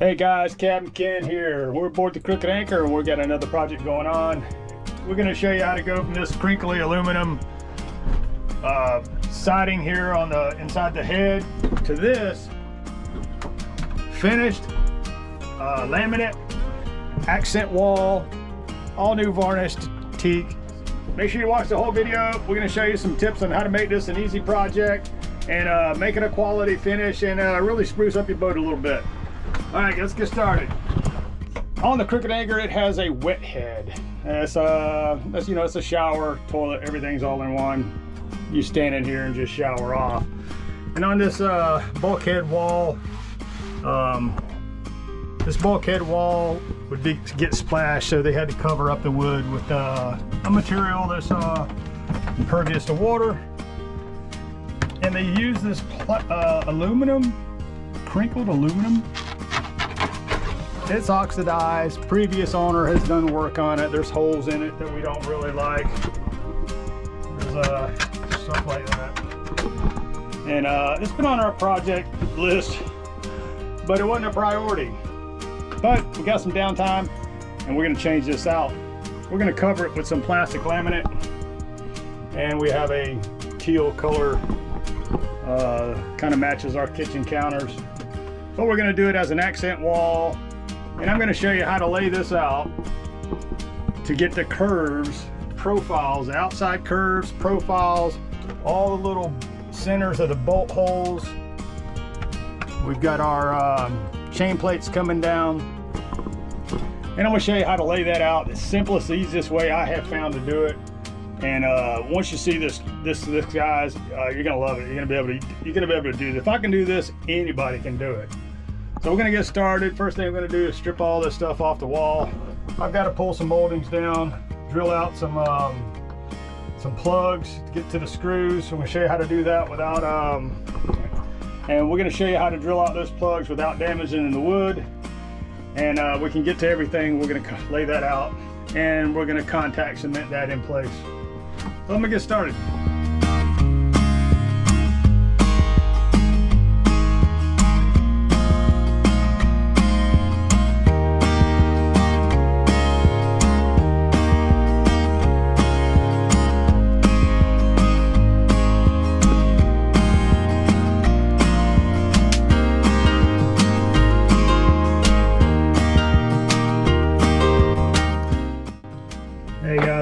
Hey guys, Captain Ken here. We're aboard the Crooked Anchor and we've got another project going on. We're going to show you how to go from this crinkly aluminum siding here on the inside the head to this finished laminate accent wall, all new varnished teak. Make sure you watch the whole video. We're going to show you some tips on how to make this an easy project and make it a quality finish and really spruce up your boat a little bit. All right, let's get started. On the Crooked Anchor, it has a wet head. It's a shower, toilet, everything's all in one. You stand in here and just shower off. And on this bulkhead wall, would get splashed, so they had to cover up the wood with a material that's impervious to water. And they use this aluminum, crinkled aluminum. It's oxidized. Previous owner has done work on it. There's holes in it that we don't really like. There's stuff like that. And it's been on our project list, but it wasn't a priority. But we got some downtime and we're gonna change this out. We're gonna cover it with some plastic laminate, and we have a teal color, kind of matches our kitchen counters. But we're gonna do it as an accent wall. And I'm going to show you how to lay this out to get the curves, profiles, outside curves, profiles, all the little centers of the bolt holes. We've got our chain plates coming down. And I'm going to show you how to lay that out the simplest, easiest way I have found to do it. And once you see this guys, you're going to love it. You're going to be able to do this. If I can do this, anybody can do it. So we're gonna get started. First thing I'm gonna do is strip all this stuff off the wall. I've got to pull some moldings down, drill out some plugs to get to the screws. So I'm gonna show you how to do that without, and we're gonna show you how to drill out those plugs without damaging the wood. And we can get to everything. We're gonna lay that out and we're gonna contact cement that in place. So I'm gonna get started.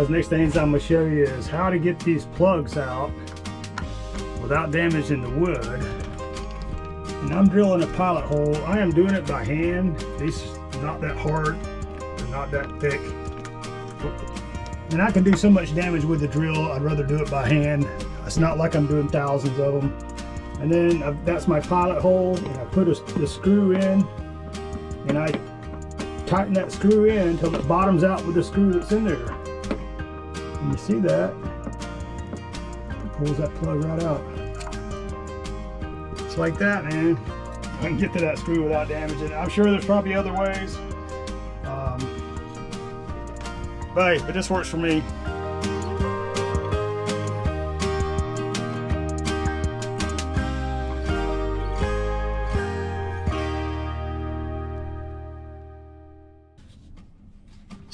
Next things I'm going to show you is how to get these plugs out without damaging the wood. And I'm drilling a pilot hole. I am doing it by hand. These are not that hard, they're not that thick. And I can do so much damage with the drill, I'd rather do it by hand. It's not like I'm doing thousands of them. And then that's my pilot hole, and I put the screw in, and I tighten that screw in until it bottoms out with the screw that's in there. And you see that, it pulls that plug right out. It's like that, man. I can get to that screw without damaging it. I'm sure there's probably other ways, but this works for me.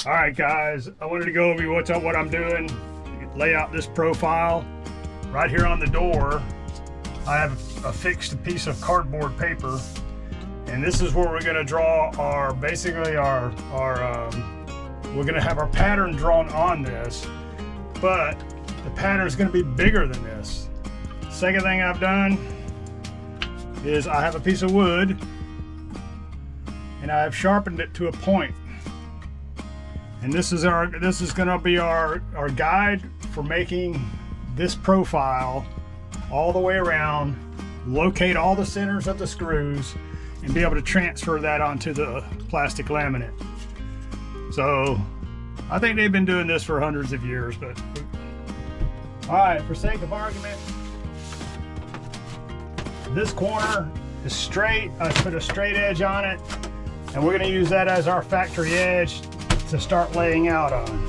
All right, guys, I wanted to go over what I'm doing. Lay out this profile. Right here on the door, I have affixed a piece of cardboard paper, and this is where we're going to draw our, basically we're going to have our pattern drawn on this, but the pattern is going to be bigger than this. Second thing I've done is I have a piece of wood, and I have sharpened it to a point. And this is going to be our guide for making this profile all the way around, locate all the centers of the screws, and be able to transfer that onto the plastic laminate. So I think they've been doing this for hundreds of years, but all right, for sake of argument, this corner is straight. I put a straight edge on it, and we're going to use that as our factory edge to start laying out on.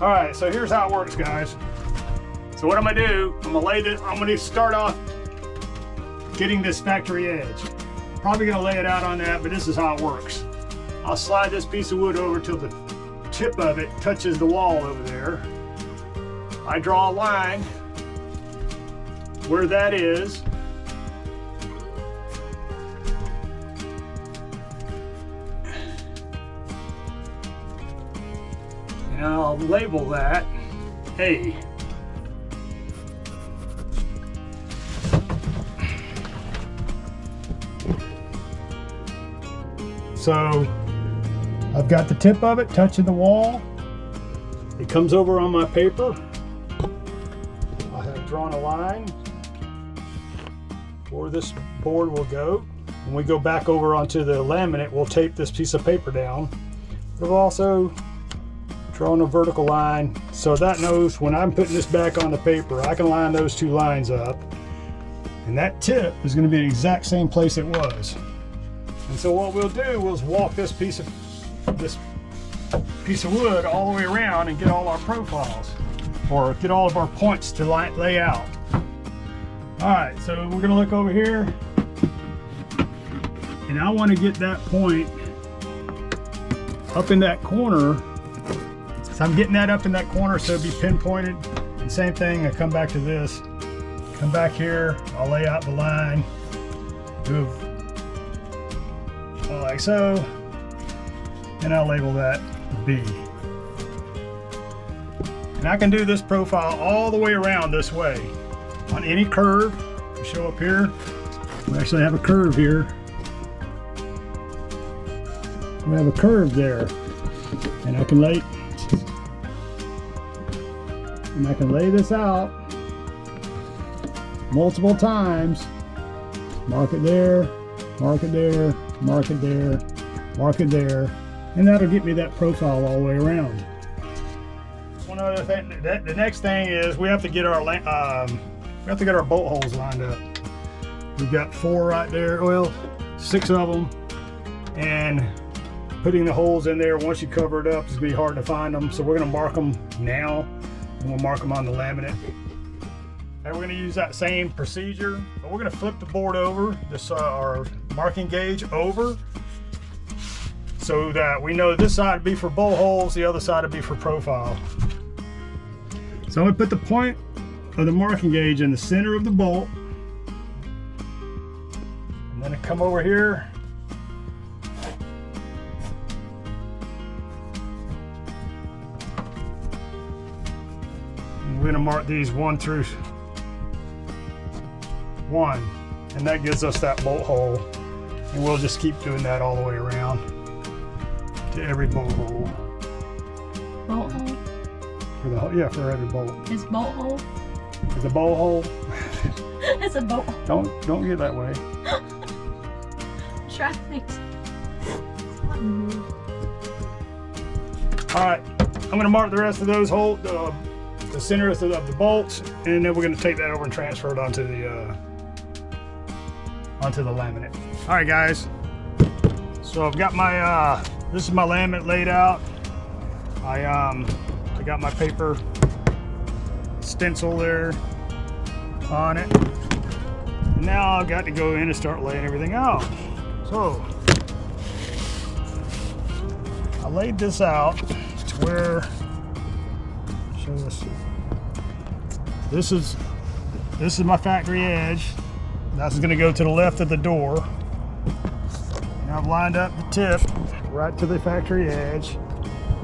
All right, so here's how it works, guys. So what I'm gonna do, I'm gonna start off getting this factory edge. probably gonna lay it out on that, but this is how it works. I'll slide this piece of wood over till the tip of it touches the wall over there. I draw a line where that is. And I'll label that A. So I've got the tip of it touching the wall. It comes over on my paper. I have drawn a line where this board will go. When we go back over onto the laminate, we'll tape this piece of paper down. We've also drawn a vertical line so that knows when I'm putting this back on the paper, I can line those two lines up. And that tip is going to be the exact same place it was. And so what we'll do is walk this piece of wood all the way around and get all our profiles, or get all of our points to lay out. All right, so we're gonna look over here, and I want to get that point up in that corner. So I'm getting that up in that corner so it'll be pinpointed. And same thing, I come back to this, come back here, I'll lay out the line, move like so, and I'll label that B. And I can do this profile all the way around this way. On any curve, we show up here, we actually have a curve here. We have a curve there, and I can lay this out multiple times. Mark it there, mark it there, mark it there, mark it there, and that'll get me that profile all the way around. One other thing, the next thing is we have to get our bolt holes lined up. We've got 4 right there, well, 6 of them, and putting the holes in there once you cover it up is gonna be hard to find them. So we're gonna mark them now, and we'll mark them on the laminate. And we're going to use that same procedure, but we're going to flip the board over, our marking gauge over, so that we know this side would be for bolt holes, the other side would be for profile. So I'm going to put the point of the marking gauge in the center of the bolt, and then I come over here, and we're going to mark these 1 through 1, and that gives us that bolt hole, and we'll just keep doing that all the way around to every bolt hole. Bolt hole? For every bolt. Is bolt hole? Is a bolt hole? It's a bolt hole. Don't get that way. Try to fix it. All right, I'm going to mark the rest of those holes, the centers of the bolts, and then we're going to take that over and transfer it onto the laminate. All right, guys. So I've got my this is my laminate laid out. I got my paper stencil there on it. And now I've got to go in and start laying everything out. So I laid this out to where, show this is my factory edge. That's going to go to the left of the door. And I've lined up the tip right to the factory edge.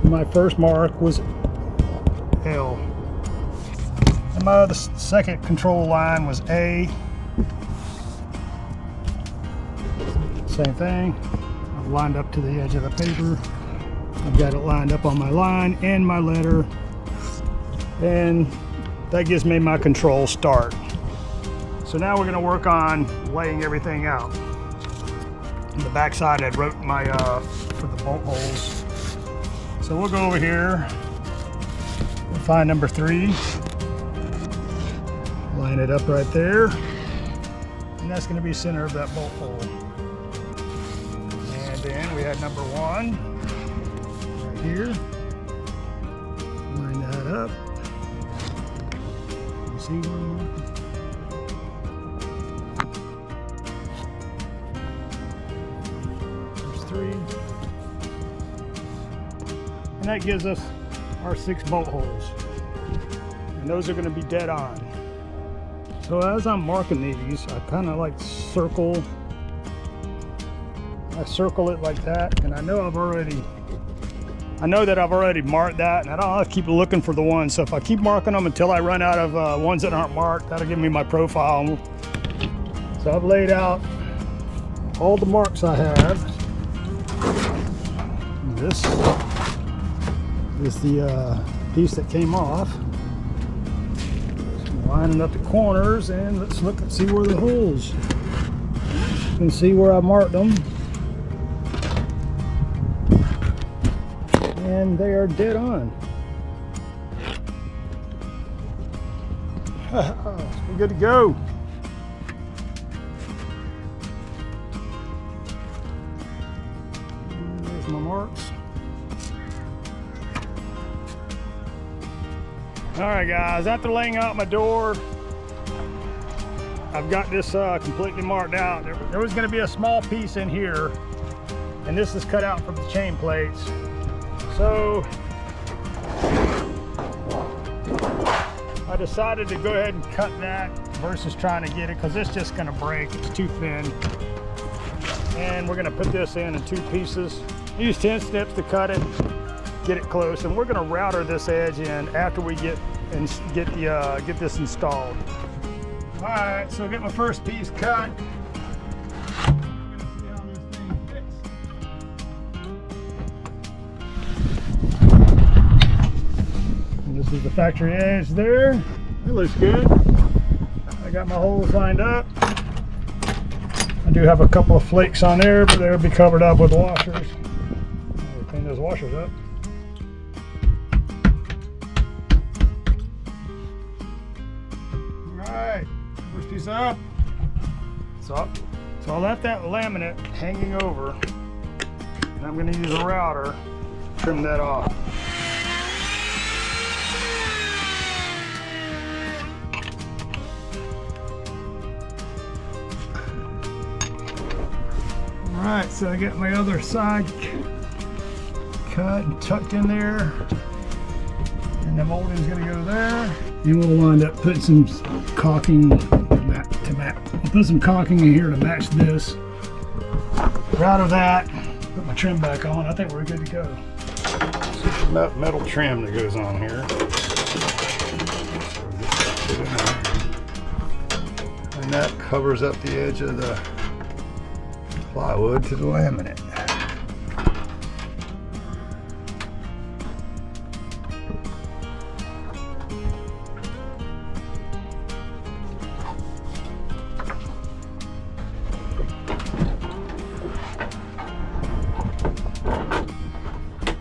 My first mark was L. And my second control line was A. Same thing. I've lined up to the edge of the paper. I've got it lined up on my line and my letter. And that gives me my control start. So now we're going to work on laying everything out. On the back side I wrote my for the bolt holes. So we'll go over here and find number 3. Line it up right there. And that's going to be center of that bolt hole. And then we had number 1 right here. Line that up. You see one? 3. And that gives us our 6 bolt holes. And those are going to be dead on. So as I'm marking these, I kind of like circle. I circle it like that, and I know that I've already marked that, and I don't have to keep looking for the ones. So if I keep marking them until I run out of ones that aren't marked, that'll give me my profile. So I've laid out all the marks I have. And this is the piece that came off. So lining up the corners, and let's look and see where the holes. You can see where I marked them. And they are dead on. We're good to go. And there's my marks. All right, guys, after laying out my door, I've got this completely marked out. There was going to be a small piece in here, and this is cut out from the chain plates. So I decided to go ahead and cut that versus trying to get it, because it's just going to break. It's too thin. And we're going to put this in 2 pieces. Use 10 snips to cut it, get it close, and we're going to router this edge in after we get this installed. All right, so get my first piece cut. This is the factory edge there. It looks good. I got my holes lined up. I do have a couple of flakes on there, but they'll be covered up with washers. I'll clean those washers up. Alright, first piece up. So I left that laminate hanging over, and I'm going to use a router to trim that off. Alright, so I got my other side cut and tucked in there, and the molding's going to go there. And we'll wind up putting some caulking I'll put some caulking in here to match this. Router that, put my trim back on. I think we're good to go. So metal trim that goes on here. And that covers up the edge of the plywood to the laminate.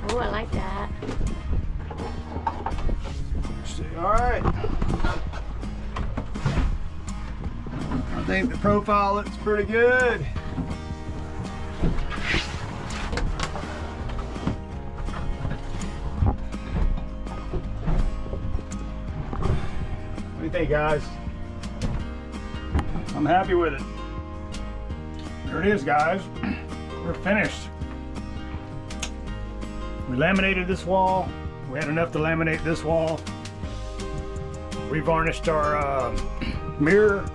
Oh, I like that. All right. I think the profile looks pretty good. What do you think, guys? I'm happy with it. There it is, guys. We're finished. We laminated this wall. We had enough to laminate this wall. We varnished our mirror,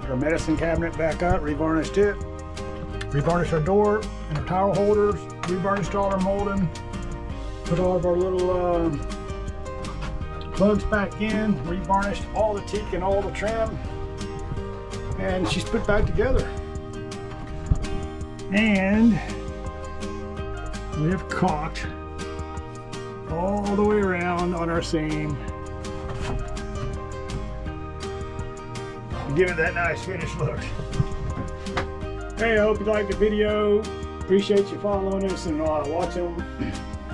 our medicine cabinet back up, revarnished it. Revarnished our door and our towel holders. Revarnished all our molding. Put all of our little plugs back in. Revarnished all the teak and all the trim. And she's put back together. And we have caulked all the way around on our seam. Give it that nice finished look. Hey, I hope you liked the video. Appreciate you following us and watching.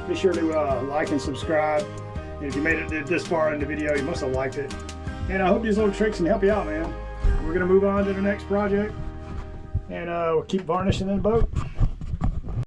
Be sure to like and subscribe. And if you made it this far in the video, you must have liked it. And I hope these little tricks can help you out, man. We're gonna move on to the next project, and we'll keep varnishing the boat.